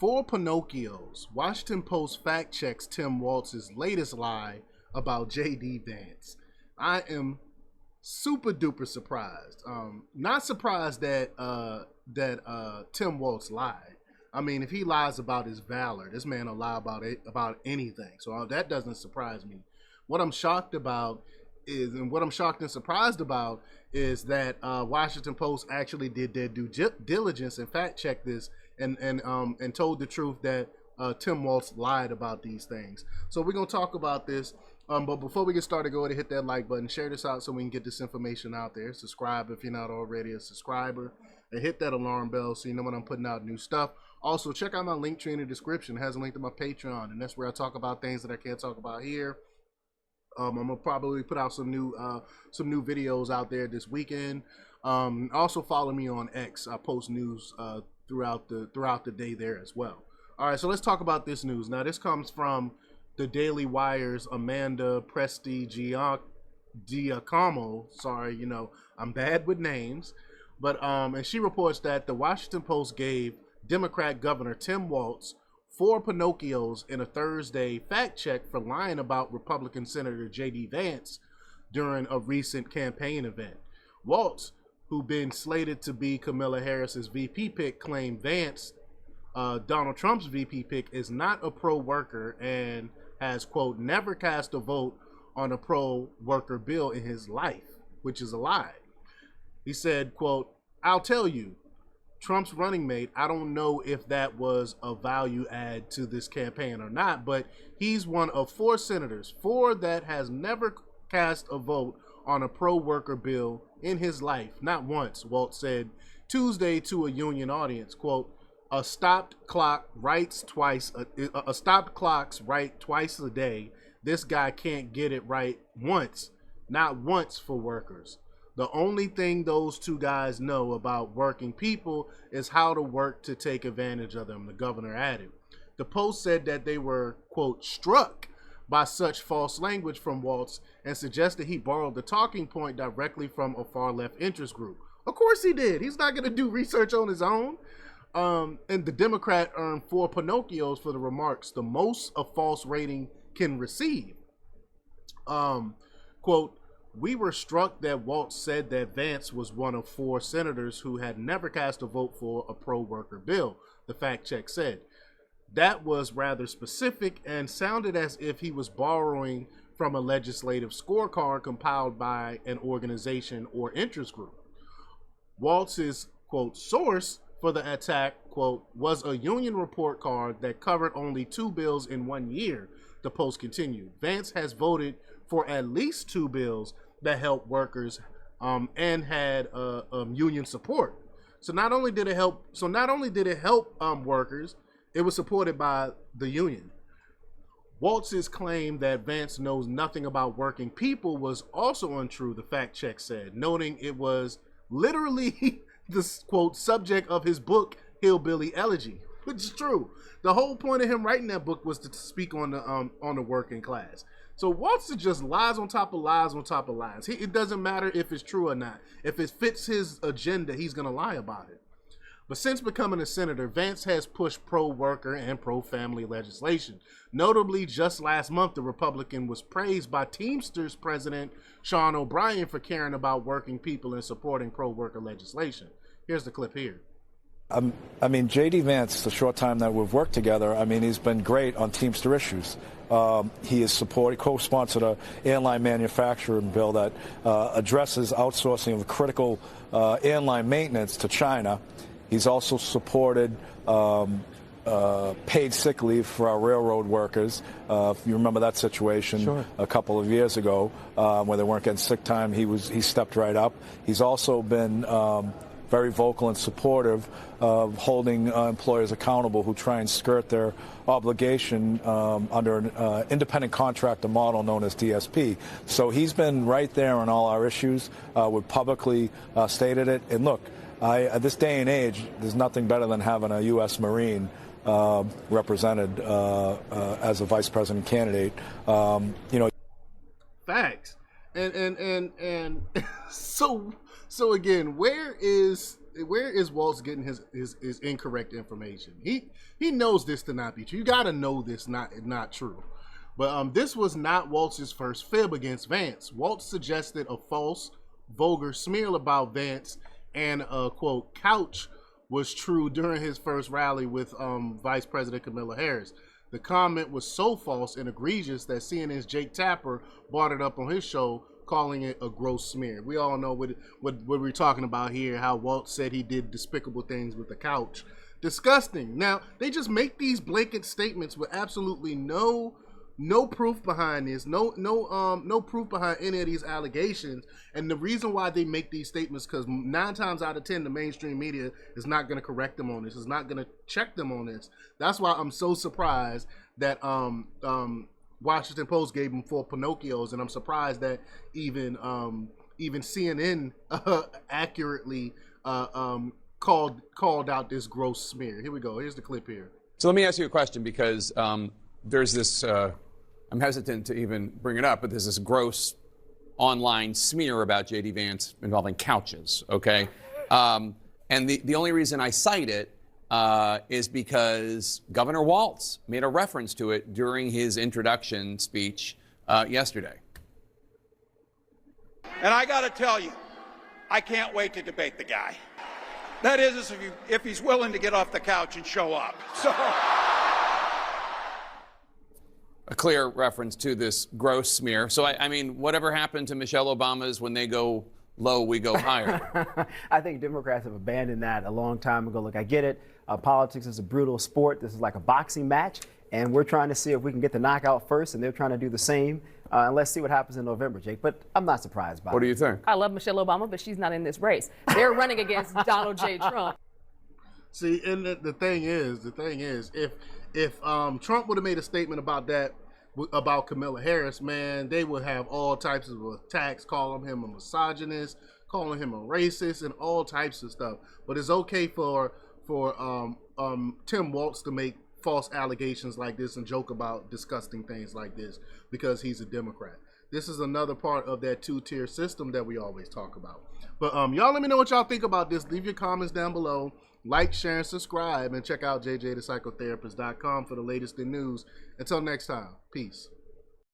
For Pinocchios, Washington Post fact checks Tim Walz's latest lie about J.D. Vance. I am super duper surprised. Not surprised that Tim Walz lied. I mean, if he lies about his valor, this man will lie about anything. So that doesn't surprise me. What I'm shocked about is, and what I'm shocked and surprised about, is that Washington Post actually did their due diligence and fact checked this and told the truth that Tim Walz lied about these things. So we're gonna talk about this. But before we get started, go ahead and hit that like button, share this out so we can get this information out there. Subscribe if you're not already a subscriber, and hit that alarm bell so you know when I'm putting out new stuff. Also, check out my link tree in the description. It has a link to my Patreon, and that's where I talk about things that I can't talk about here. I'm gonna probably put out some new videos out there this weekend. Also follow me on X. I post news throughout the day there as well. All right, so let's talk about this news. Now, this comes from the Daily Wire's Amanda Prestigiacomo. Sorry, you know, I'm bad with names. But and she reports that the Washington Post gave Democrat Governor Tim Walz 4 Pinocchios in a Thursday fact check for lying about Republican Senator J.D. Vance during a recent campaign event. Walz, who'd been slated to be Kamala Harris's VP pick, claimed Vance, Donald Trump's VP pick, is not a pro-worker and has, quote, never cast a vote on a pro-worker bill in his life, which is a lie. He said, quote, "I'll tell you, Trump's running mate, I don't know if that was a value add to this campaign or not, but he's one of 4 senators, 4 that has never cast a vote on a pro-worker bill in his life, not once," Walz said Tuesday to a union audience. Quote, a stopped clock writes twice. A stopped clocks write twice a day. This guy can't get it right once, not once for workers. The only thing those 2 guys know about working people is how to work to take advantage of them, the governor added. The Post said that they were, quote, struck by such false language from Walz and suggested he borrowed the talking point directly from a far-left interest group. Of course he did. He's not going to do research on his own. And the Democrat earned 4 Pinocchios for the remarks, the most a false rating can receive. Quote, "We were struck that Walz said that Vance was one of 4 senators who had never cast a vote for a pro-worker bill," the fact check said. That was rather specific and sounded as if he was borrowing from a legislative scorecard compiled by an organization or interest group. Walz's, quote, source for the attack, quote, was a union report card that covered only 2 bills in 1 year, the Post continued. Vance has voted for at least 2 bills that help workers and had union support. So not only did it help workers, it was supported by the union. Walz's claim that Vance knows nothing about working people was also untrue, the fact check said, noting it was literally the, quote, subject of his book, Hillbilly Elegy, which is true. The whole point of him writing that book was to speak on the working class. So Walz just lies on top of lies on top of lies. It doesn't matter if it's true or not. If it fits his agenda, he's going to lie about it. But since becoming a senator, Vance has pushed pro-worker and pro-family legislation. Notably, just last month, the Republican was praised by Teamsters President Sean O'Brien for caring about working people and supporting pro-worker legislation. Here's the clip here. I mean, J.D. Vance, the short time that we've worked together, I mean, he's been great on Teamster issues. He has co-sponsored an airline manufacturing bill that addresses outsourcing of critical airline maintenance to China. He's also supported paid sick leave for our railroad workers. If you remember that situation. Sure. A couple of years ago where they weren't getting sick time, he stepped right up. He's also been very vocal and supportive of holding employers accountable who try and skirt their obligation under an independent contractor model known as DSP. So he's been right there on all our issues. We've publicly stated it. And look, at this day and age, there's nothing better than having a U.S. Marine represented as a vice president candidate. Facts. And so again, where is is Walz getting his incorrect information? He knows this to not be true. You got to know this not true. But this was not Walz's first fib against Vance. Walz suggested a false, vulgar smear about Vance and a, quote, couch was true during his first rally with Vice President Kamala Harris. The comment was so false and egregious that CNN's Jake Tapper brought it up on his show, calling it a gross smear. We all know what we're talking about here, how Walz said he did despicable things with the couch. Disgusting. Now, they just make these blanket statements with absolutely no proof behind this, no proof behind any of these allegations. And the reason why they make these statements, because 9 times out of 10, the mainstream media is not going to correct them on this, is not going to check them on this. That's why I'm so surprised that Washington Post gave him 4 Pinocchios, and I'm surprised that even CNN accurately called out this gross smear. Here we go. Here's the clip here. So let me ask you a question, because there's this, I'm hesitant to even bring it up, but there's this gross online smear about J.D. Vance involving couches, okay? And the only reason I cite it is because Governor Walz made a reference to it during his introduction speech yesterday. And I got to tell you, I can't wait to debate the guy. That is, if he's willing to get off the couch and show up. So... A clear reference to this gross smear. So, I mean, whatever happened to Michelle Obama's when they go low, we go higher? I think Democrats have abandoned that a long time ago. Look, I get it. Politics is a brutal sport. This is like a boxing match, and we're trying to see if we can get the knockout first, and they're trying to do the same. And let's see what happens in November, Jake. But I'm not surprised by it. What do you think? I love Michelle Obama, but she's not in this race. They're running against Donald J. Trump. See, and the thing is, if Trump would have made a statement about that, about Kamala Harris, man, they would have all types of attacks, calling him a misogynist, calling him a racist, and all types of stuff. But it's okay for Tim Walz to make false allegations like this and joke about disgusting things like this because he's a Democrat. This is another part of that 2-tier system that we always talk about. But y'all let me know what y'all think about this. Leave your comments down below. Like, share, and subscribe. And check out jjthepsychotherapist.com for the latest in news. Until next time, peace.